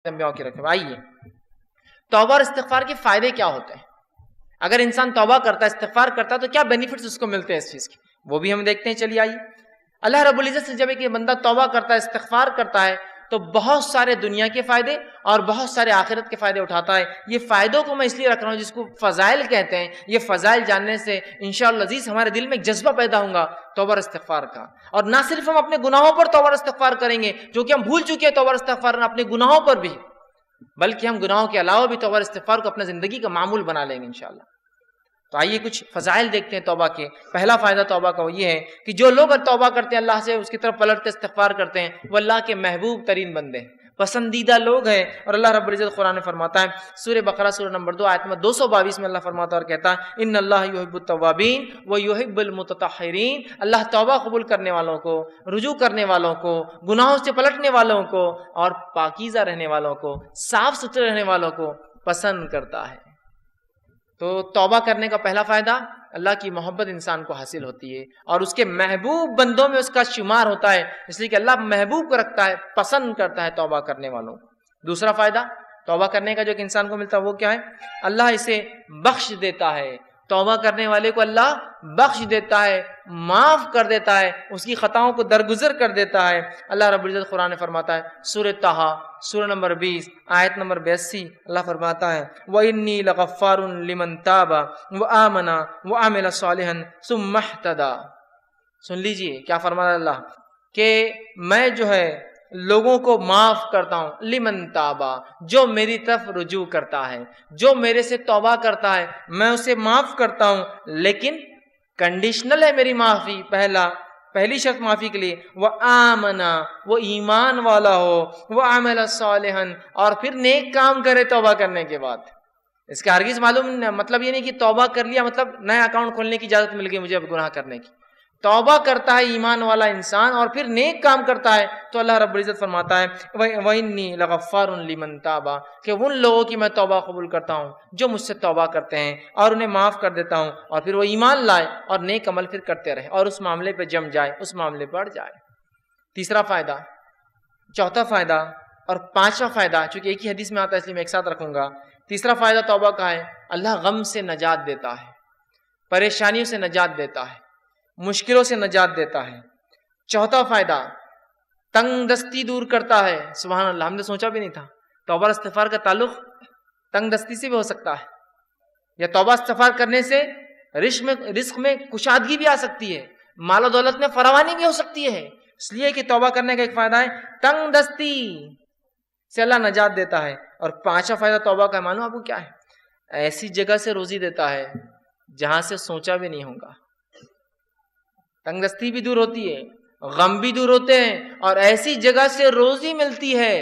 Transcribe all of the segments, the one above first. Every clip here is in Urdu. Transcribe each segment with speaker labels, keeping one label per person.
Speaker 1: کی رکھے. آئیے توبہ اور استغفار کے فائدے کیا ہوتے ہیں. اگر انسان توبہ کرتا ہے استغفار کرتا ہے تو کیا بینیفٹس اس کو ملتے ہیں اس چیز کے, وہ بھی ہم دیکھتے ہیں. چلیے آئیے. اللہ رب العزت سے جب ایک بندہ توبہ کرتا ہے استغفار کرتا ہے تو بہت سارے دنیا کے فائدے اور بہت سارے آخرت کے فائدے اٹھاتا ہے. یہ فائدوں کو میں اس لیے رکھ رہا ہوں جس کو فضائل کہتے ہیں. یہ فضائل جاننے سے انشاءاللہ عزیز ہمارے دل میں ایک جذبہ پیدا ہوگا توبہ اور استغفار کا. اور نہ صرف ہم اپنے گناہوں پر توبہ اور استغفار کریں گے جو کہ ہم بھول چکے ہیں توبہ اور استغفار اپنے گناہوں پر بھی, بلکہ ہم گناہوں کے علاوہ بھی توبہ اور استغفار کو اپنے زندگی کا معمول بنا لیں گے انشاءاللہ. تو آئیے کچھ فضائل دیکھتے ہیں توبہ کے. پہلا فائدہ توبہ کا وہ یہ ہے کہ جو لوگ توبہ کرتے ہیں اللہ سے اس کی طرف پلٹتے استغفار کرتے ہیں وہ اللہ کے محبوب ترین بندے ہیں, پسندیدہ لوگ ہیں. اور اللہ رب العزت قرآن میں فرماتا ہے سورہ بقرہ سورہ نمبر 2 آیت نمبر 222 میں اللہ فرماتا ہے اور کہتا ہے ان اللہ یحب التوابین و یحب المتطہرین. اللہ توبہ قبول کرنے والوں کو, رجوع کرنے والوں کو, گناہوں سے پلٹنے والوں کو اور پاکیزہ رہنے والوں کو, صاف ستھرے رہنے والوں کو پسند کرتا ہے. تو توبہ کرنے کا پہلا فائدہ اللہ کی محبت انسان کو حاصل ہوتی ہے اور اس کے محبوب بندوں میں اس کا شمار ہوتا ہے, اس لیے کہ اللہ محبوب کو رکھتا ہے, پسند کرتا ہے توبہ کرنے والوں. دوسرا فائدہ توبہ کرنے کا جو کہ انسان کو ملتا ہے وہ کیا ہے, اللہ اسے بخش دیتا ہے. توبہ کرنے والے کو اللہ بخش دیتا ہے, معاف کر دیتا ہے, اس کی خطاؤں کو درگزر کر دیتا ہے. اللہ رب العزت قرآن میں فرماتا ہے سورہ طٰہٰ سورہ نمبر 20 آیت نمبر 82 اللہ فرماتا ہے وَإِنِّي لَغَفَّارٌ لِمَن تَابَ وَآمَنَ وَعَمِلَ صَالِحًا ثُمَّ اهْتَدَىٰ. سن لیجئے کیا فرماتا ہے اللہ کہ میں جو ہے لوگوں کو معاف کرتا ہوں, لمن تابا, جو میری طرف رجوع کرتا ہے, جو میرے سے توبہ کرتا ہے میں اسے معاف کرتا ہوں, لیکن کنڈیشنل ہے میری معافی. پہلی شرط معافی کے لیے وہ آمنا, وہ ایمان والا ہو, وہ عمل صالحا, اور پھر نیک کام کرے توبہ کرنے کے بعد. اس کا ہرگز معلوم مطلب یہ نہیں کہ توبہ کر لیا مطلب نیا اکاؤنٹ کھولنے کی اجازت مل گئی مجھے اب گناہ کرنے کی. توبہ کرتا ہے ایمان والا انسان اور پھر نیک کام کرتا ہے تو اللہ رب العزت فرماتا ہے وَإِنِّي لَغَفَّارٌ لِمَن تَابَ, کہ ان لوگوں کی میں توبہ قبول کرتا ہوں جو مجھ سے توبہ کرتے ہیں اور انہیں معاف کر دیتا ہوں اور پھر وہ ایمان لائے اور نیک عمل پھر کرتے رہے اور اس معاملے پہ جم جائے, اس معاملے پر اڑ جائے. تیسرا فائدہ, چوتھا فائدہ اور پانچواں فائدہ چونکہ ایک ہی حدیث میں آتا ہے اس لیے میں ایک ساتھ رکھوں گا. تیسرا فائدہ توبہ کا ہے اللہ غم سے نجات دیتا ہے, پریشانیوں سے نجات دیتا ہے, مشکلوں سے نجات دیتا ہے. چوتھا فائدہ تنگ دستی دور کرتا ہے. سبحان اللہ, ہم نے سوچا بھی نہیں تھا توبہ استغفار کا تعلق تنگ دستی سے بھی ہو سکتا ہے, یا توبہ استغفار کرنے سے رزق میں کشادگی بھی آ سکتی ہے, مال و دولت میں فراوانی بھی ہو سکتی ہے. اس لیے کہ توبہ کرنے کا ایک فائدہ ہے تنگ دستی سے اللہ نجات دیتا ہے. اور پانچواں فائدہ توبہ کا معلوم آپ کو کیا ہے, ایسی جگہ سے روزی دیتا ہے جہاں سے سوچا بھی نہیں ہوگا. تنگ دستی بھی دور ہوتی ہے, غم بھی دور ہوتے ہیں, اور ایسی جگہ سے روزی ملتی ہے.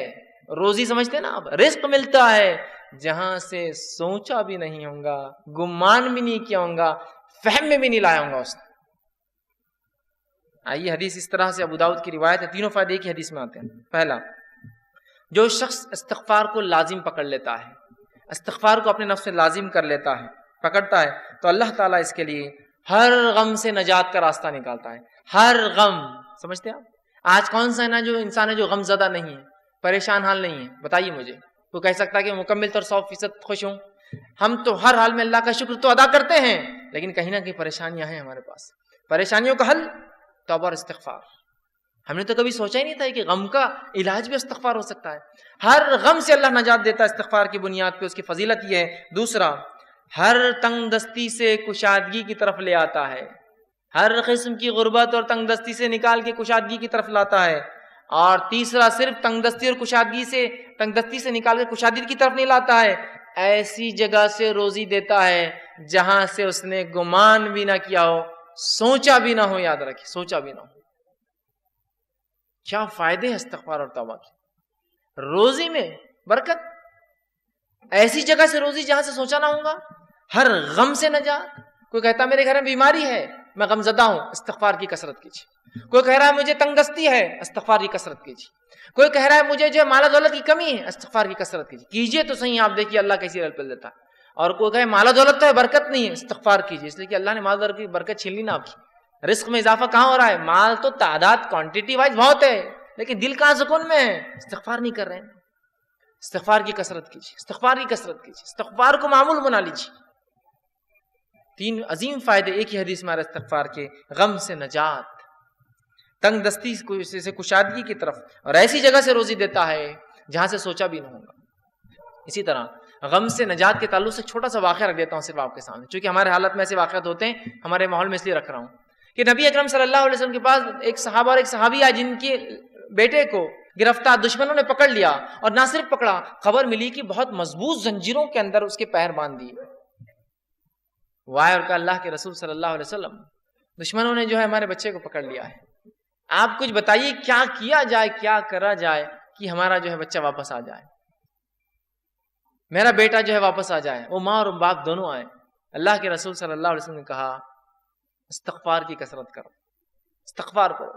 Speaker 1: روزی سمجھتے ہیں نا آپ, رزق ملتا ہے جہاں سے سوچا بھی نہیں ہوگا, گمان بھی نہیں کیا ہوگا, فہم میں بھی نہیں لایا ہوگا اس نے. آئیے حدیث اس طرح سے ابو داؤد کی روایت ہے, تینوں فائدے ایک ہی حدیث میں آتے ہیں. پہلا, جو شخص استغفار کو لازم پکڑ لیتا ہے, استغفار کو اپنے نفس سے لازم کر لیتا ہے, پکڑتا ہے, تو اللہ تعالیٰ اس کے لیے ہر غم سے نجات کا راستہ نکالتا ہے. ہر غم, سمجھتے ہیں آپ, آج کون سا ہے نا جو انسان ہے جو غم زدہ نہیں ہے, پریشان حال نہیں ہے, بتائیے مجھے. وہ کہہ سکتا ہے کہ مکمل طور 100% خوش ہوں. ہم تو ہر حال میں اللہ کا شکر تو ادا کرتے ہیں, لیکن کہیں نہ کہیں پریشانیاں ہیں ہمارے پاس. پریشانیوں کا حل توبہ اور استغفار. ہم نے تو کبھی سوچا ہی نہیں تھا کہ غم کا علاج بھی استغفار ہو سکتا ہے. ہر غم سے اللہ نجات دیتا ہے استغفار کی بنیاد پہ, اس کی فضیلت یہ ہے. دوسرا, ہر تنگ دستی سے کشادگی کی طرف لے آتا ہے, ہر قسم کی غربت اور تنگ دستی سے نکال کے کشادگی کی طرف لاتا ہے. اور تیسرا, صرف تنگ دستی اور تنگ دستی سے نکال کے کشادگی کی طرف نہیں لاتا ہے, ایسی جگہ سے روزی دیتا ہے جہاں سے اس نے گمان بھی نہ کیا ہو, سوچا بھی نہ ہو. یاد رکھیں, سوچا بھی نہ ہو. کیا فائدے ہیں استغفار اور توبہ کے. روزی میں برکت, ایسی جگہ سے روزی جہاں سے سوچا نہ ہوگا. ہر غم سے نجات. کوئی کہتا میرے گھر میں بیماری ہے, میں غم زدہ ہوں, استغفار کی کثرت کیجیے. کوئی کہہ رہا ہے مجھے تنگ دستی ہے, استغفار کی کثرت کیجیے. کوئی کہہ رہا ہے مجھے جو مال و دولت کی کمی ہے, استغفار کی کثرت کیجیے تو صحیح, آپ دیکھیے اللہ کیسی رل پل دیتا ہے. اور کوئی کہے مال و دولت تو ہے برکت نہیں ہے, استغفار کیجیے, اس لیے کہ اللہ نے مال و دولت کی برکت چھین لی نا آپ کی. رزق میں اضافہ کہاں ہو رہا ہے؟ مال تو تعداد کوانٹٹی وائز بہت ہے, لیکن دل کہاں سکون میں ہے؟ استغفار نہیں کر رہے ہیں. استغفار کی کثرت کیجیے، استغفار کی کثرت کیجیے، استغفار کو معمول بنا لیجیے۔ 3 عظیم فائدے ایک ہی حدیث میں استغفار کے: غم سے نجات، تنگ دستی سے کشادگی کی طرف، اور ایسی جگہ سے روزی دیتا ہے جہاں سے سوچا بھی نہ ہوگا۔ اسی طرح غم سے نجات کے تعلق سے چھوٹا سا واقعہ رکھ دیتا ہوں صرف آپ کے سامنے، چونکہ ہمارے حالت میں ایسے واقعات ہوتے ہیں، ہمارے ماحول میں اس لیے رکھ رہا ہوں کہ نبی اکرم صلی اللہ علیہ وسلم کے پاس ایک صحابہ اور ایک صحابی آئے جن کے بیٹے کو گرفتار دشمنوں نے پکڑ لیا، اور نہ صرف پکڑا، خبر ملی کہ بہت مضبوط زنجیروں کے اندر اس کے پیر باندھ دیے۔ وہ آئے اور کہا اللہ کے رسول صلی اللہ علیہ وسلم، دشمنوں نے جو ہے ہمارے بچے کو پکڑ لیا ہے، آپ کچھ بتائیے کیا کیا جائے، کیا کرا جائے کہ ہمارا جو ہے بچہ واپس آ جائے، میرا بیٹا جو ہے واپس آ جائے، وہ ماں اور باپ دونوں آئے۔ اللہ کے رسول صلی اللہ علیہ وسلم نے کہا استغفار کی کثرت کرو، استغفار کرو۔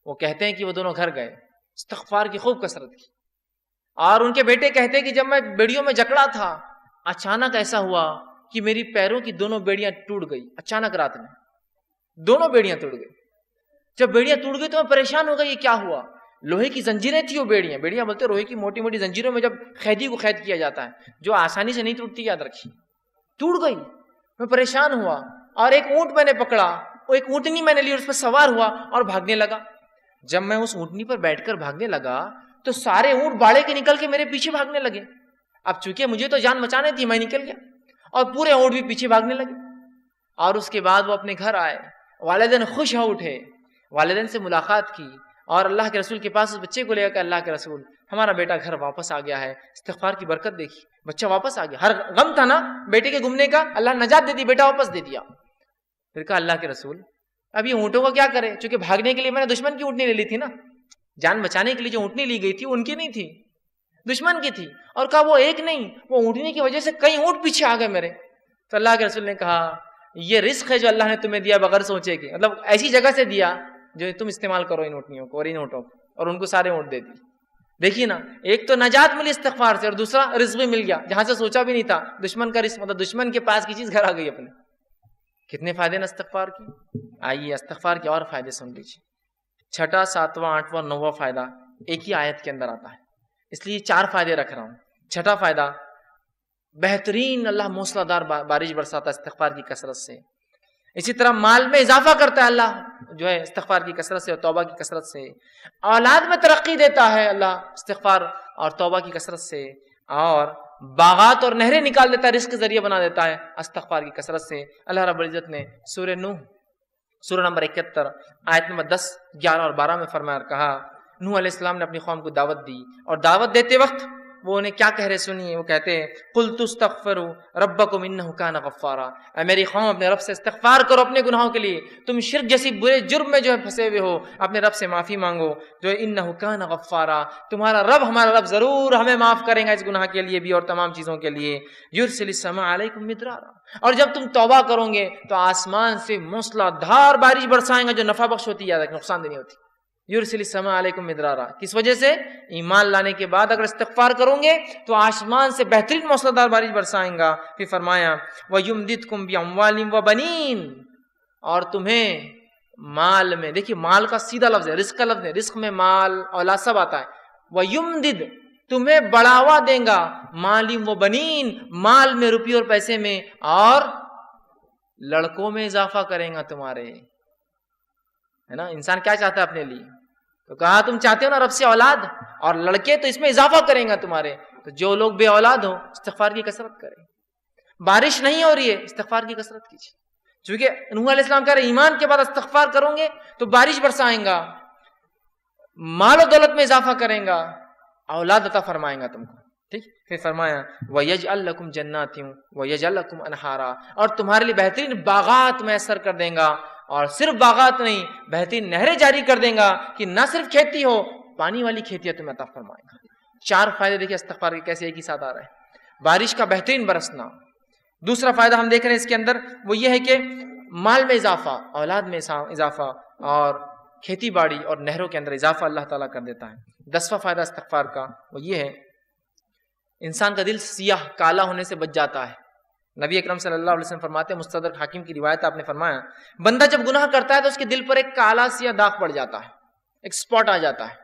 Speaker 1: وہ کہتے ہیں کہ وہ دونوں گھر گئے، استغفار کی خوب کثرت کی، اور ان کے بیٹے کہتے ہیں کہ جب میں بیڑیوں میں جکڑا تھا، اچانک ایسا ہوا کہ میری پیروں کی دونوں بیڑیاں ٹوٹ گئی، اچانک رات میں دونوں بیڑیاں ٹوٹ گئی۔ جب بیڑیاں ٹوٹ گئی تو میں پریشان ہو گئی، یہ کیا ہوا؟ لوہے کی زنجیریں تھی وہ بیڑیاں بولتے ہیں لوہے کی موٹی موٹی زنجیروں میں جب قیدی کو قید کیا جاتا ہے جو آسانی سے نہیں ٹوٹتی، یاد رکھیے، ٹوٹ گئی۔ میں پریشان ہوا اور ایک اونٹ میں نے پکڑا، ایک اونٹنی میں نے لی، اس پر سوار ہوا اور بھاگنے لگا۔ جب میں اس اونٹنی پر بیٹھ کر بھاگنے لگا تو سارے اونٹ باڑے کے نکل کے میرے پیچھے بھاگنے لگے۔ اب چونکہ مجھے تو جان بچانے تھی، میں نکل گیا اور پورے اونٹ بھی پیچھے بھاگنے لگے۔ اور اس کے بعد وہ اپنے گھر آئے، والدین خوش ہو اٹھے، والدین سے ملاقات کی اور اللہ کے رسول کے پاس اس بچے کو لے کر، اللہ کے رسول ہمارا بیٹا گھر واپس آ گیا ہے، استغفار کی برکت دیکھی، بچہ واپس آ گیا۔ ہر غم تھا نا بیٹے کے گمنے کا، اللہ نجات دے دی، بیٹا واپس دے دیا۔ پھر کہا اللہ کے رسول اب یہ اونٹوں کا کیا کرے؟ چونکہ بھاگنے کے لیے میں نے دشمن کی اونٹنی لے لی تھی نا، جان بچانے کے لیے جو اونٹنی لی گئی تھی ان کی نہیں تھی، دشمن کی تھی۔ اور کہا وہ ایک نہیں، وہ اونٹنی کی وجہ سے کئی اونٹ پیچھے آ گئے میرے۔ تو اللہ کے رسول نے کہا یہ رزق ہے جو اللہ نے تمہیں دیا بغیر سوچے کہ، مطلب ایسی جگہ سے دیا جو تم استعمال کرو ان اونٹنیوں کو اور ان اونٹوں کو، اور ان کو سارے اونٹ دے دی۔ دیکھیے نا، ایک تو نجات ملی استغفار سے، اور دوسرا رزق بھی مل گیا جہاں سے سوچا بھی نہیں تھا، دشمن کا رزق، مطلب دشمن کے پاس کی چیز گھر آ گئی اپنے۔ کتنے فائدے نا استغفار کی۔ آئیے استغفار کے اور فائدے سن لیجیے۔ 6واں 7واں 8واں 9واں فائدہ ایک ہی آیت کے اندر آتا ہے، اس لیے 4 فائدے رکھ رہا ہوں۔ 6واں فائدہ، بہترین اللہ موسلا دار بارش برساتا ہے استغفار کی کثرت سے۔ اسی طرح مال میں اضافہ کرتا ہے اللہ جو ہے استغفار کی کثرت سے اور توبہ کی کثرت سے۔ اولاد میں ترقی دیتا ہے اللہ استغفار اور توبہ کی کثرت سے، اور باغات اور نہریں نکال دیتا ہے، رزق کے ذریعے بنا دیتا ہے استغفار کی کثرت سے۔ اللہ رب العزت نے سورہ نوح سورہ نمبر 71 آیت نمبر 10 11 اور 12 میں فرمایا اور کہا، نوح علیہ السلام نے اپنی قوم کو دعوت دی، اور دعوت دیتے وقت وہ انہیں کیا کہہ رہے سنیے، وہ کہتے ہیں قُلْتُ اسْتَغْفِرُوا رَبَّكُمْ إِنَّهُ كَانَ غَفَّارًا، اے میری قوم اپنے رب سے استغفار کرو اپنے گناہوں کے لیے، تم شرک جیسی برے جرم میں جو ہے پھنسے ہوئے ہو، اپنے رب سے معافی مانگو جو إِنَّهُ كَانَ غَفَّارًا، تمہارا رب ہمارا رب ضرور ہمیں معاف کرے گا اس گناہ کے لیے بھی اور تمام چیزوں کے لیے۔ يُرْسِلِ السَّمَاءَ عَلَيْكُمْ مِدْرَارًا، اور جب تم توبہ کرو گے تو آسمان سے موسلا دھار بارش برسائیں گا جو نفع بخش ہوتی ہے، نقصان دہ نہیں ہوتی۔ یرسل السماء علیکم مدرارا، کس وجہ سے؟ ایمان لانے کے بعد اگر استغفار کرو گے تو آسمان سے بہترین موسلادھار بارش برسائیں گا۔ پھر فرمایا وَيُمْدِدْكُمْ بِأَمْوَالٍ وَبَنِينَ، اور تمہیں مال میں، دیکھیے مال کا سیدھا لفظ ہے، رزق کا لفظ ہے، رزق میں مال اولاد سب آتا ہے۔ وَيُمْدِدْ، تمہیں بڑھاوا دیں گا، مالٍ وَبَنِينَ، مال میں، روپیے اور پیسے میں، اور لڑکوں میں اضافہ کریں گا تمہارے، ہے نا۔ انسان کیا چاہتا ہے اپنے لیے؟ تو کہا تم چاہتے ہو نا رب سے اولاد اور لڑکے، تو اس میں اضافہ کریں گا تمہارے۔ تو جو لوگ بے اولاد ہو استغفار کی کثرت کریں۔ بارش نہیں ہو رہی ہے استغفار کی کثرت کیجیے، چونکہ نوح علیہ السلام کہہ رہے ایمان کے بعد استغفار کرو گے تو بارش برسائیں گا، مال و دولت میں اضافہ کریں گا، اولاد عطا فرمائیں گا تم کو، ٹھیک۔ پھر فرمایا وَيَجْعَلْ لَكُمْ جَنَّاتٍ وَيَجْعَلْ لَكُمْ أَنْهَارًا، اور تمہارے لیے بہترین باغات میسر کر دیں گا، اور صرف باغات نہیں بہترین نہریں جاری کر دیں گا کہ نہ صرف کھیتی ہو، پانی والی کھیتی تمہیں عطا فرمائے گا۔ 4 فائدے دیکھیں استغفار کے کیسے ایک ہی ساتھ آ رہے ہیں۔ بارش کا بہترین برسنا، دوسرا فائدہ ہم دیکھ رہے ہیں اس کے اندر وہ یہ ہے کہ مال میں اضافہ، اولاد میں اضافہ، اور کھیتی باڑی اور نہروں کے اندر اضافہ اللہ تعالیٰ کر دیتا ہے۔ 10واں فائدہ استغفار کا وہ یہ ہے انسان کا دل سیاہ کالا ہونے سے بچ جاتا ہے۔ نبی اکرم صلی اللہ علیہ وسلم فرماتے ہیں، مستدرک حاکم کی روایت آپ نے فرمایا، بندہ جب گناہ کرتا ہے تو اس کے دل پر ایک کالا سیاہ داغ پڑ جاتا ہے، ایک سپاٹ آ جاتا ہے۔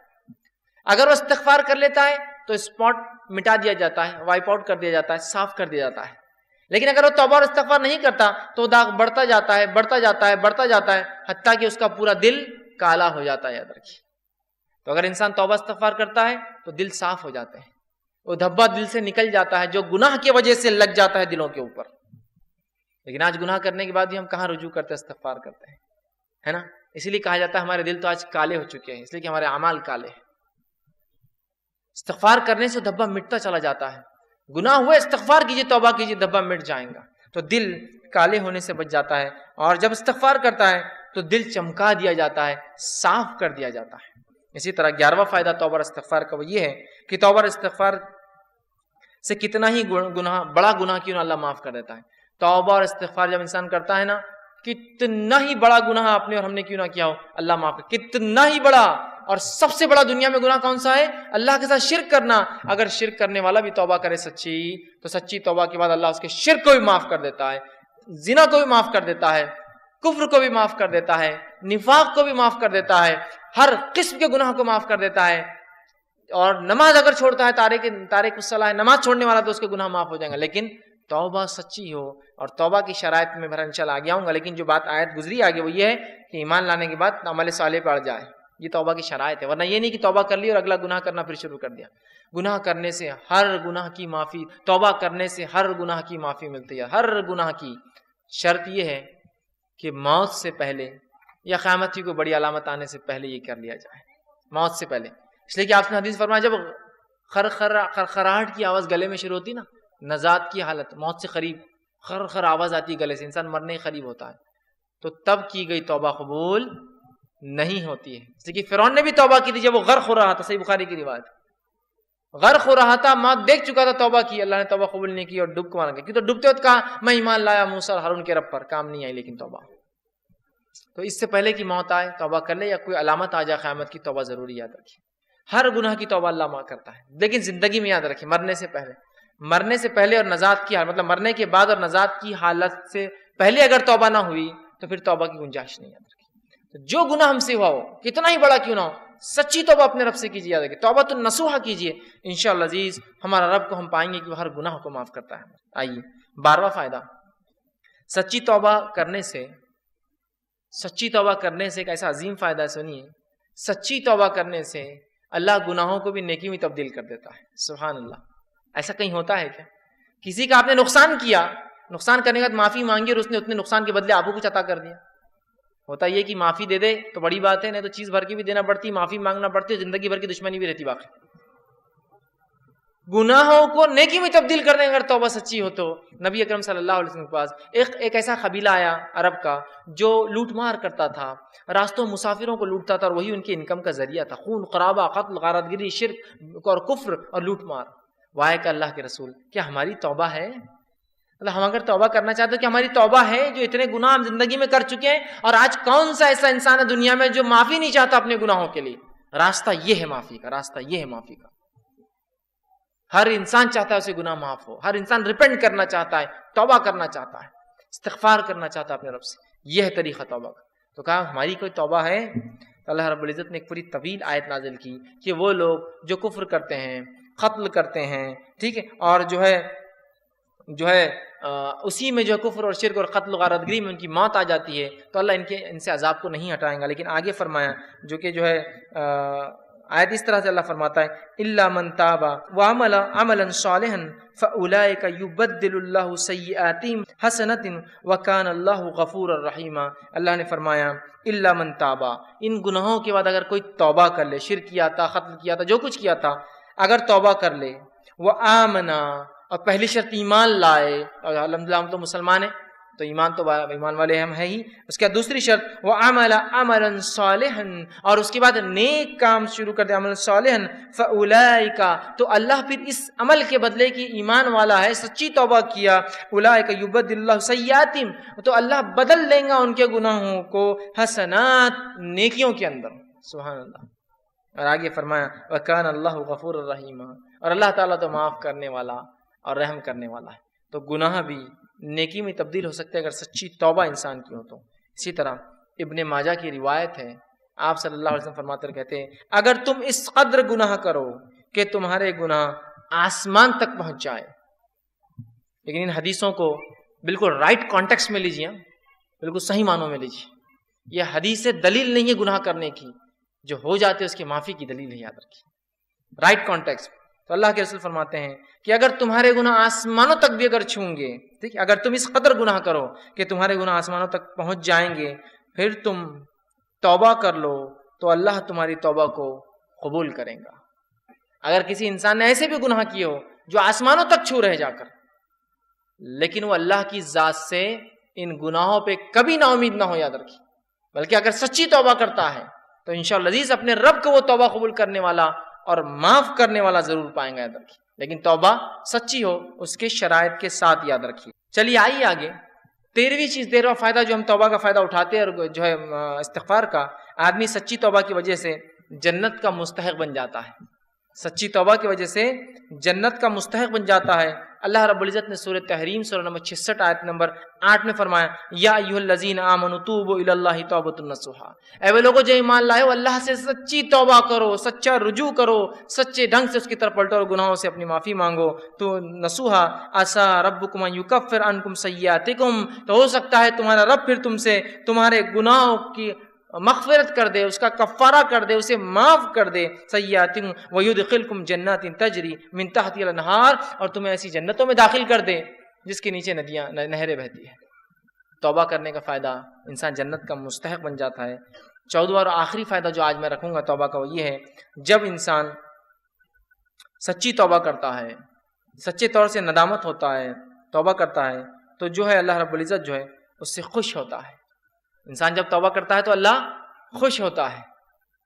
Speaker 1: اگر وہ استغفار کر لیتا ہے تو سپاٹ مٹا دیا جاتا ہے، وائپ آؤٹ کر دیا جاتا ہے، صاف کر دیا جاتا ہے. لیکن اگر وہ توبہ اور استغفار نہیں کرتا تو داغ بڑھتا جاتا ہے، بڑھتا جاتا ہے، بڑھتا جاتا ہے، حتیٰ کہ اس کا پورا دل کالا ہو جاتا ہے. یاد رکھیے. تو اگر انسان توبہ استغفار کرتا ہے تو دل صاف ہو جاتے ہیں، وہ دھبا دل سے نکل جاتا ہے جو گناہ کی وجہ سے لگ جاتا ہے دلوں کے اوپر. لیکن آج گناہ کرنے کے بعد بھی ہم کہاں رجوع کرتے ہیں، استغفار کرتے ہیں، ہے نا. اسی لیے کہا جاتا ہے ہمارے دل تو آج کالے ہو چکے ہیں، اس لیے کہ ہمارے اعمال کالے ہیں. استغفار کرنے سے دھبا مٹتا چلا جاتا ہے. گناہ ہوئے استغفار کیجیے، توبہ کیجیے، دھبا مٹ جائیں گا. تو دل کالے ہونے سے بچ جاتا ہے، اور جب استغفار کرتا ہے تو دل چمکا دیا جاتا ہے، صاف کر دیا جاتا ہے. اسی طرح 11واں فائدہ توبہ اور استغفار کا وہ یہ ہے کہ توبہ اور استغفار سے کتنا ہی گناہ، بڑا گناہ کیوں نہ اللہ معاف کر دیتا ہے. توبہ اور استغفار جب انسان کرتا ہے نا، کتنا ہی بڑا گناہ آپ نے اور ہم نے کیوں نہ کیا ہو، اللہ معاف کر. کتنا ہی بڑا، اور سب سے بڑا دنیا میں گناہ کون سا ہے؟ اللہ کے ساتھ شرک کرنا. اگر شرک کرنے والا بھی توبہ کرے سچی، تو سچی توبہ کے بعد اللہ اس کے شرک کو بھی معاف کر دیتا ہے، زنا کو بھی معاف کر دیتا ہے، کفر کو بھی معاف کر دیتا ہے، نفاق کو بھی معاف کر دیتا ہے، ہر قسم کے گناہ کو معاف کر دیتا ہے. اور نماز اگر چھوڑتا ہے، تارک الصلاۃ ہے، نماز چھوڑنے والا، تو اس کے گناہ معاف ہو جائیں گے. لیکن توبہ سچی ہو، اور توبہ کی شرائط میں بہرحال انشاءاللہ آگے آؤں گا. لیکن جو بات آیت گزری آگے وہ یہ ہے کہ ایمان لانے کے بعد عمل صالح پڑ جائے. یہ توبہ کی شرائط ہے. ورنہ یہ نہیں کہ توبہ کر لی اور اگلا گناہ کرنا پھر شروع کر دیا. گناہ کرنے سے ہر گناہ کی معافی، توبہ کرنے سے ہر گناہ کی معافی ملتی ہے. ہر گناہ کی شرط یہ ہے کہ موت سے پہلے یا قیامت کی کوئی بڑی علامت آنے سے پہلے یہ کر لیا جائے، موت سے پہلے. اس لیے کہ آپ نے حدیث فرمایا جب خرخراہٹ کی آواز گلے میں شروع ہوتی نا، نزات کی حالت، موت سے قریب خر آواز آتی ہے گلے سے، انسان مرنے کے قریب ہوتا ہے، تو تب کی گئی توبہ قبول نہیں ہوتی ہے. اس لیے کہ فرعون نے بھی توبہ کی تھی جب وہ غرق ہو رہا تھا. صحیح بخاری کی روایت، غرق ہو رہا تھا، موت دیکھ چکا تھا، توبہ کی، اللہ نے توبہ قبول نہیں کی اور ڈوب کو مارا گیا. کیوں؟ تو ڈوبتے وقت کہا میں ایمان لایا موسیٰ اور ہارون کے رب پر، کام نہیں آئی لیکن توبہ. تو اس سے پہلے کہ موت آئے توبہ کر لے، یا کوئی علامت آ جائے قیامت کی، توبہ ضروری یاد رکھیے. ہر گناہ کی توبہ اللہ معاف کرتا ہے، لیکن زندگی میں یاد رکھیے مرنے سے پہلے اور نجات کی حالت، مطلب مرنے کے بعد اور نجات کی حالت سے پہلے اگر توبہ نہ ہوئی تو پھر توبہ کی گنجائش نہیں. یاد رکھیے تو جو گناہ ہم سے ہوا ہو، کتنا ہی بڑا کیوں نہ ہو، سچی توبہ اپنے رب سے کیجیے. یاد رکھیے توبہ تو نصوحہ کیجیے، انشاءاللہ عزیز ہمارا رب کو ہم پائیں گے کہ وہ ہر گناہ کو معاف کرتا ہے. آئیے 12واں فائدہ، سچی توبہ کرنے سے ایک ایسا عظیم فائدہ ہے. سنیے، سچی توبہ کرنے سے اللہ گناہوں کو بھی نیکی میں تبدیل کر دیتا ہے. سبحان اللہ. ایسا کہیں ہوتا ہے کیا؟ کسی کا آپ نے نقصان کیا، نقصان کرنے کے بعد معافی مانگی اور اس نے اتنے نقصان کے بدلے آپ کو کچھ عطا کر دیا. ہوتا یہ کہ معافی دے دے تو بڑی بات ہے، نہیں تو چیز بھر کی بھی دینا پڑتی، معافی مانگنا پڑتی، زندگی بھر کی دشمنی بھی رہتی. باقی گناہوں کو نیکی میں تبدیل کرنے اگر توبہ سچی ہو تو نبی اکرم صلی اللہ علیہ وسلم کے پاس ایک ایسا قبیلہ آیا عرب کا جو لوٹ مار کرتا تھا، راستوں مسافروں کو لوٹتا تھا، اور وہی ان کے انکم کا ذریعہ تھا. خون خرابہ، قتل، غارت گری، شرک اور کفر اور لوٹ مار. وائے کہ اللہ کے رسول، کیا ہماری توبہ ہے؟ اللہ ہم اگر توبہ کرنا چاہتے ہیں کہ ہماری توبہ ہے؟ جو اتنے گناہ ہم زندگی میں کر چکے ہیں، اور آج کون سا ایسا انسان ہے دنیا میں جو معافی نہیں چاہتا اپنے گناہوں کے لیے؟ راستہ یہ ہے معافی کا، راستہ یہ ہے معافی کا. ہر انسان چاہتا ہے اسے گناہ معاف ہو، ہر انسان ریپینٹ کرنا چاہتا ہے، توبہ کرنا چاہتا ہے، استغفار کرنا چاہتا ہے اپنے رب سے. یہ ہے طریقہ توبہ کا. تو کہا ہماری کوئی توبہ ہے؟ تو اللہ رب العزت نے ایک پوری طویل آیت نازل کی کہ وہ لوگ جو کفر کرتے ہیں، قتل کرتے ہیں، ٹھیک ہے، اور جو ہے اسی میں جو کفر اور شرک اور قتل و غارت گری میں ان کی موت آ جاتی ہے، تو اللہ ان سے عذاب کو نہیں ہٹائیں گا. لیکن آگے فرمایا جو کہ جو ہے آیت اس طرح سے اللہ فرماتا ہے الا من تاب وعمل عملا صالحا فاولئک یبدل اللہ سیئاتہم حسنات وکان اللہ غفورا رحیما. اللہ نے فرمایا الا من تاب، ان گناہوں کے بعد اگر کوئی توبہ کر لے، شرک کیا تھا، قتل کیا تھا، جو کچھ کیا تھا، اگر توبہ کر لے، وآمنا، اور پہلی شرط ایمان لائے، اور الحمدللہ ہم تو مسلمان ہیں تو ایمان والے ہم ہیں ہی. اس کے بعد دوسری شرط وعمل عملا صالحا، اور اس کے بعد نیک کام شروع کر دے، عمل صالحا، فاولئک، تو اللہ پھر اس عمل کے بدلے کی ایمان والا ہے، سچی توبہ کیا، اولئک یبدل اللہ سیئاتہم، تو اللہ بدل لیں گا ان کے گناہوں کو حسنات، نیکیوں کے اندر. سبحان اللہ. اور آگے فرمایا وکان اللہ غفور الرحیم، اور اللہ تعالیٰ تو معاف کرنے والا اور رحم کرنے والا ہے. تو گناہ بھی نیکی میں تبدیل ہو سکتے ہیں اگر سچی توبہ انسان کی ہو تو. اسی طرح ابن ماجہ کی روایت ہے، آپ صلی اللہ علیہ وسلم فرماتے کہتے ہیں اگر تم اس قدر گناہ کرو کہ تمہارے گناہ آسمان تک پہنچ جائے. لیکن ان حدیثوں کو بالکل رائٹ کانٹیکسٹ میں لیجیے، بالکل صحیح معنوں میں لیجیے. یہ حدیث دلیل نہیں ہے گناہ کرنے کی، جو ہو جاتے اس کی معافی کی دلیل ہے، یاد رکھیے رائٹ کانٹیکسٹ. تو اللہ کے رسول فرماتے ہیں کہ اگر تمہارے گناہ آسمانوں تک بھی اگر چھوئیں گے، ٹھیک ہے، اگر تم اس قدر گناہ کرو کہ تمہارے گناہ آسمانوں تک پہنچ جائیں گے، پھر تم توبہ کر لو تو اللہ تمہاری توبہ کو قبول کرے گا. اگر کسی انسان نے ایسے بھی گناہ کیے ہو جو آسمانوں تک چھو رہے جا کر، لیکن وہ اللہ کی ذات سے ان گناہوں پہ کبھی نا امید نہ ہو، یاد رکھیے. بلکہ اگر سچی توبہ کرتا ہے تو انشاءاللہ عزیز اپنے رب کو وہ توبہ قبول کرنے والا اور معاف کرنے والا ضرور پائیں گا، یاد رکھیے. لیکن توبہ سچی ہو، اس کے شرائط کے ساتھ، یاد رکھیے. چلیے آئیے آگے. 13ویں چیز، 13واں فائدہ جو ہم توبہ کا فائدہ اٹھاتے ہیں اور جو ہے استغفار کا، آدمی سچی توبہ کی وجہ سے جنت کا مستحق بن جاتا ہے. سچی توبہ کی وجہ سے جنت کا مستحق بن جاتا ہے. اللہ رب العزت نے سورہ تحریم سورہ نمبر 66 آیت نمبر 8 میں فرمایا، یا ایھا الذین آمنوا توبوا الی اللہ توبۃ نصوحا. اے وہ لوگوں جو ایمان لائے ہو، اللہ سے سچی توبہ کرو، سچا رجوع کرو، سچے ڈھنگ سے اس کی طرف پلٹو اور گناہوں سے اپنی معافی مانگو. تو نصوحا عسیٰ ربکم ان یکفر عنکم سیئاتکم، تو ہو سکتا ہے تمہارا رب پھر تم سے تمہارے گناہوں کی مغفرت کر دے، اس کا کفارہ کر دے، اسے معاف کر دے. سیئاتکم ویدخلکم جنات تجری من تحتها الانہار، اور تمہیں ایسی جنتوں میں داخل کر دے جس کے نیچے ندیاں نہریں بہتی ہیں. توبہ کرنے کا فائدہ، انسان جنت کا مستحق بن جاتا ہے. 14واں اور آخری فائدہ جو آج میں رکھوں گا توبہ کا، وہ یہ ہے، جب انسان سچی توبہ کرتا ہے، سچے طور سے ندامت ہوتا ہے، توبہ کرتا ہے، تو جو ہے اللہ رب العزت جو ہے اس سے خوش ہوتا ہے. انسان جب توبہ کرتا ہے تو اللہ خوش ہوتا ہے،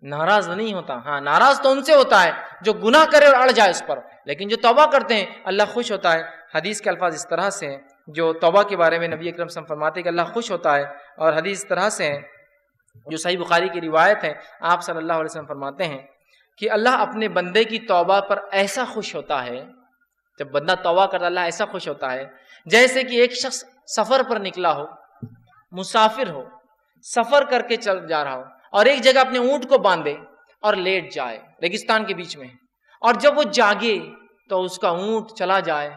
Speaker 1: ناراض نہیں ہوتا. ہاں ناراض تو ان سے ہوتا ہے جو گناہ کرے اور اڑ جائے اس پر، لیکن جو توبہ کرتے ہیں اللہ خوش ہوتا ہے. حدیث کے الفاظ اس طرح سے ہیں، جو توبہ کے بارے میں نبی اکرم صلی اللہ علیہ وسلم فرماتے ہیں کہ اللہ خوش ہوتا ہے، اور حدیث اس طرح سے ہے جو صحیح بخاری کی روایت ہے. آپ صلی اللہ علیہ وسلم فرماتے ہیں کہ اللہ اپنے بندے کی توبہ پر ایسا خوش ہوتا ہے، جب بندہ توبہ کرتا ہے اللہ ایسا خوش ہوتا ہے جیسے کہ ایک شخص سفر پر نکلا ہو، مسافر ہو، سفر کر کے چل جا رہا ہو، اور ایک جگہ اپنے اونٹ کو باندھے اور لیٹ جائے ریگستان کے بیچ میں، اور جب وہ جاگے تو اس کا اونٹ چلا جائے،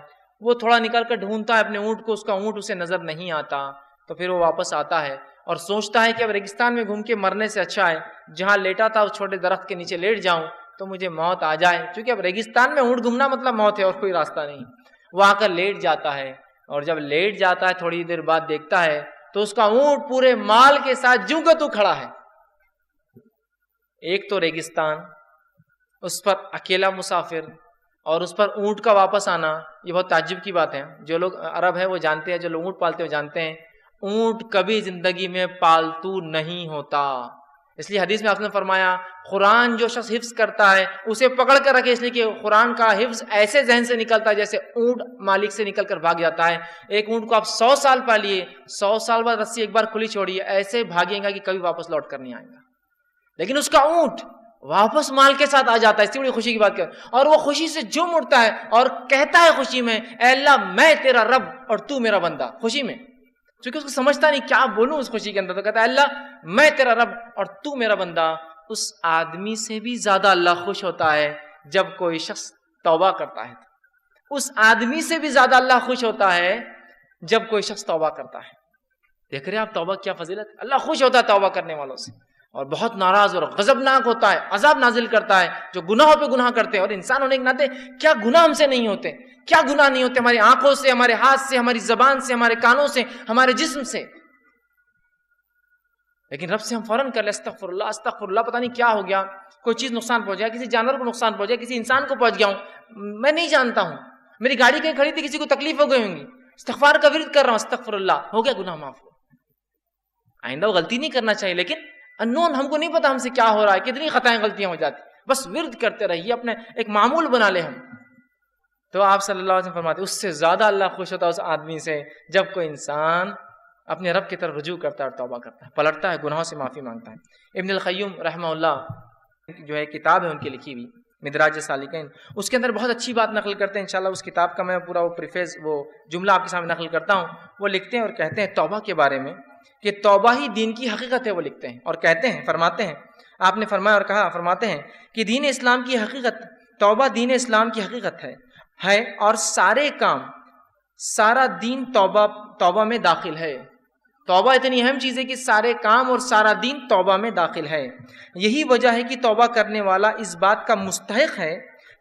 Speaker 1: وہ تھوڑا نکل کر ڈھونڈتا ہے اپنے اونٹ کو، اس کا اونٹ اسے نظر نہیں آتا، تو پھر وہ واپس آتا ہے اور سوچتا ہے کہ اب ریگستان میں گھوم کے مرنے سے اچھا ہے جہاں لیٹا تھا اس چھوٹے درخت کے نیچے لیٹ جاؤں تو مجھے موت آ جائے، کیونکہ اب ریگستان میں اونٹ گھومنا مطلب موت ہے اور کوئی راستہ نہیں. وہ آ کر لیٹ جاتا ہے، اور جب لیٹ جاتا ہے تھوڑی دیر بعد دیکھتا ہے تو اس کا اونٹ پورے مال کے ساتھ جوں کا تو کھڑا ہے. ایک تو ریگستان، اس پر اکیلا مسافر، اور اس پر اونٹ کا واپس آنا، یہ بہت تعجب کی بات ہے. جو لوگ عرب ہیں وہ جانتے ہیں، جو لوگ اونٹ پالتے ہیں وہ جانتے ہیں اونٹ کبھی زندگی میں پالتو نہیں ہوتا. اس لیے حدیث میں آپ نے فرمایا قرآن جو شخص حفظ کرتا ہے اسے پکڑ کر رکھے، اس لیے کہ قرآن کا حفظ ایسے ذہن سے نکلتا ہے جیسے اونٹ مالک سے نکل کر بھاگ جاتا ہے. ایک اونٹ کو آپ 100 سال پالیے، 100 سال بعد رسی ایک بار کھلی چھوڑیے، ایسے بھاگے گا کہ کبھی واپس لوٹ کر نہیں آئے گا. لیکن اس کا اونٹ واپس مال کے ساتھ آ جاتا ہے، اس سے بڑی خوشی کی بات کر، اور وہ خوشی سے جھوم اٹھتا ہے اور کہتا ہے خوشی میں، اے اللہ میں تیرا رب اور تو میرا بندہ. خوشی میں، چونکہ اس کو سمجھتا نہیں کیا بولوں اس خوشی کے اندر، تو کہتا ہے اللہ میں تیرا رب اور تو میرا بندہ. اس آدمی سے بھی زیادہ اللہ خوش ہوتا ہے جب کوئی شخص توبہ کرتا ہے. اس آدمی سے بھی زیادہ اللہ خوش ہوتا ہے جب کوئی شخص توبہ کرتا ہے. دیکھ رہے ہیں آپ توبہ کیا فضیلت، اللہ خوش ہوتا ہے توبہ کرنے والوں سے، اور بہت ناراض اور غضبناک ہوتا ہے، عذاب نازل کرتا ہے جو گناہوں پہ گناہ کرتے ہیں. اور انسان ہونے کے ناطے کیا گناہ ہم سے نہیں ہوتے، کیا گناہ نہیں ہوتے ہماری آنکھوں سے، ہمارے ہاتھ سے، ہماری زبان سے، ہمارے کانوں سے، ہمارے جسم سے، لیکن رب سے ہم فوراً کر لیں استغفر اللہ استغفر اللہ. پتہ نہیں کیا ہو گیا، کوئی چیز نقصان پہنچ گیا، کسی جانور کو نقصان پہنچ گیا، کسی انسان کو پہنچ گیا ہوں، میں نہیں جانتا ہوں، میری گاڑی کہیں کھڑی تھی کسی کو تکلیف ہو گئی ہوں گی، استغفار کا ورد کر رہا ہوں استغفر اللہ، ہو گیا گناہ معاف. آئندہ وہ غلطی نہیں کرنا چاہیے، لیکن انون ہم کو نہیں پتا ہم سے کیا ہو رہا ہے، کتنی خطائیں غلطیاں ہو جاتی، بس ورد کرتے رہیے، اپنے ایک معمول بنا لے ہم. تو آپ صلی اللہ علیہ وسلم فرماتے اس سے زیادہ اللہ خوش ہوتا ہے اس آدمی سے جب کوئی انسان اپنے رب کی طرف رجوع کرتا ہے اور توبہ کرتا ہے، پلٹتا ہے، گناہوں سے معافی مانگتا ہے. ابن القیم رحمہ اللہ جو ہے کتاب ہے ان کی لکھی ہوئی مدراج سالکین، اس کے اندر بہت اچھی بات نقل کرتے ہیں. انشاءاللہ اس کتاب کا میں پورا وہ پریفیس وہ جملہ آپ کے سامنے نقل کرتا ہوں. وہ لکھتے ہیں اور کہتے ہیں توبہ کے بارے میں کہ توبہ ہی دین کی حقیقت ہے. وہ لکھتے ہیں اور کہتے ہیں، فرماتے ہیں، آپ نے فرمایا اور کہا، فرماتے ہیں کہ دین اسلام کی حقیقت، توبہ دین اسلام کی حقیقت ہے ہے اور سارے کام، سارا دین توبہ میں داخل ہے۔ توبہ اتنی اہم چیز ہے کہ سارے کام اور سارا دین توبہ میں داخل ہے۔ یہی وجہ ہے کہ توبہ کرنے والا اس بات کا مستحق ہے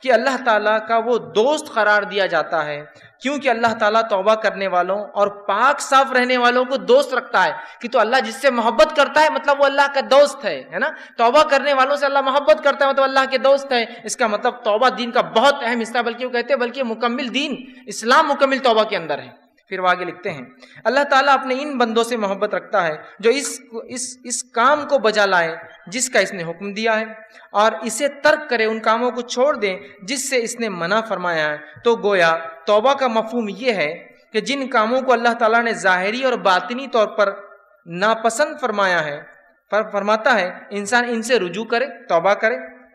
Speaker 1: کہ اللہ تعالیٰ کا وہ دوست قرار دیا جاتا ہے، کیونکہ اللہ تعالیٰ توبہ کرنے والوں اور پاک صاف رہنے والوں کو دوست رکھتا ہے۔ کہ تو اللہ جس سے محبت کرتا ہے مطلب وہ اللہ کا دوست ہے نا۔ توبہ کرنے والوں سے اللہ محبت کرتا ہے مطلب اللہ کے دوست ہے۔ اس کا مطلب توبہ دین کا بہت اہم حصہ، بلکہ وہ کہتے ہیں بلکہ مکمل دین اسلام مکمل توبہ کے اندر ہے۔ پھر وہ آگے لکھتے ہیں اللہ تعالیٰ اپنے ان بندوں سے محبت رکھتا ہے جو اس کام کو بجا لائے جس کا اس نے حکم دیا ہے، اور اسے ترک کرے، ان کاموں کو چھوڑ دیں جس سے اس نے منع فرمایا ہے۔ تو گویا توبہ کا مفہوم یہ ہے کہ جن کاموں کو اللہ تعالیٰ نے ظاہری اور باطنی طور پر ناپسند فرماتا ہے، انسان ان سے رجوع کرے، توبہ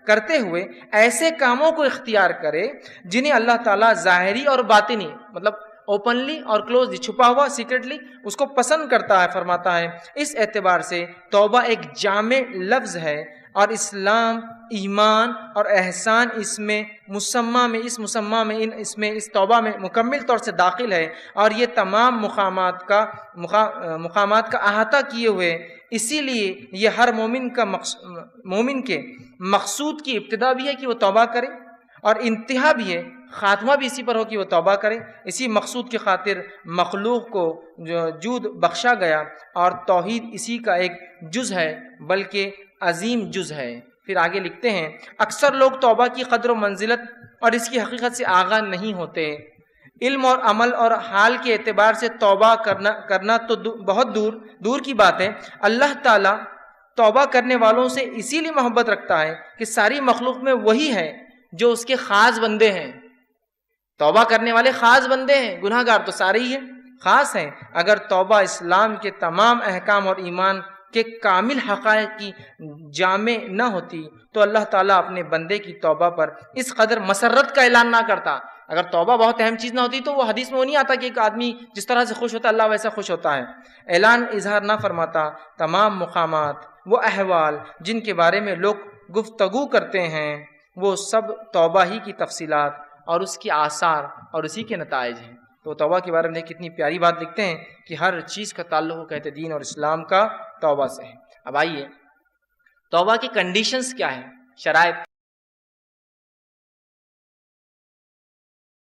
Speaker 1: کرتے ہوئے ایسے کاموں کو اختیار کرے جنہیں اللہ تعالیٰ ظاہری اور باطنی مطلب اوپنلی اور کلوزلی، چھپا ہوا سیکرٹلی اس کو پسند کرتا ہے، فرماتا ہے۔ اس اعتبار سے توبہ ایک جامع لفظ ہے اور اسلام، ایمان اور احسان اس توبہ میں مکمل طور سے داخل ہے، اور یہ تمام مقامات کا احاطہ کیے ہوئے۔ اسی لیے یہ ہر مومن کے مقصود کی ابتدا بھی ہے کہ وہ توبہ کرے، اور انتہا بھی ہے، خاتمہ بھی اسی پر ہو کہ وہ توبہ کرے۔ اسی مقصود کی خاطر مخلوق کو جود بخشا گیا، اور توحید اسی کا ایک جز ہے، بلکہ عظیم جز ہے۔ پھر آگے لکھتے ہیں اکثر لوگ توبہ کی قدر و منزلت اور اس کی حقیقت سے آگاہ نہیں ہوتے۔ علم اور عمل اور حال کے اعتبار سے توبہ کرنا تو بہت دور کی بات ہے۔ اللہ تعالیٰ توبہ کرنے والوں سے اسی لیے محبت رکھتا ہے کہ ساری مخلوق میں وہی ہے جو اس کے خاص بندے ہیں۔ توبہ کرنے والے خاص بندے ہیں، گناہ گار تو سارے ہی ہیں، خاص ہیں۔ اگر توبہ اسلام کے تمام احکام اور ایمان کے کامل حقائق کی جامع نہ ہوتی تو اللہ تعالیٰ اپنے بندے کی توبہ پر اس قدر مسرت کا اعلان نہ کرتا۔ اگر توبہ بہت اہم چیز نہ ہوتی تو وہ حدیث میں وہ نہیں آتا کہ ایک آدمی جس طرح سے خوش ہوتا اللہ ویسا خوش ہوتا ہے۔ اعلان اظہار نہ فرماتا تمام مقامات، وہ احوال جن کے بارے میں لوگ گفتگو کرتے ہیں، وہ سب توبہ ہی کی تفصیلات اور اس کی آثار اور اسی کے نتائج ہیں۔ تو توبہ کے بارے میں کتنی پیاری بات لکھتے ہیں کہ ہر چیز کا تعلق کہتے دین اور اسلام کا توبہ سے ہے۔ اب آئیے توبہ کی کنڈیشنز کیا ہیں، شرائط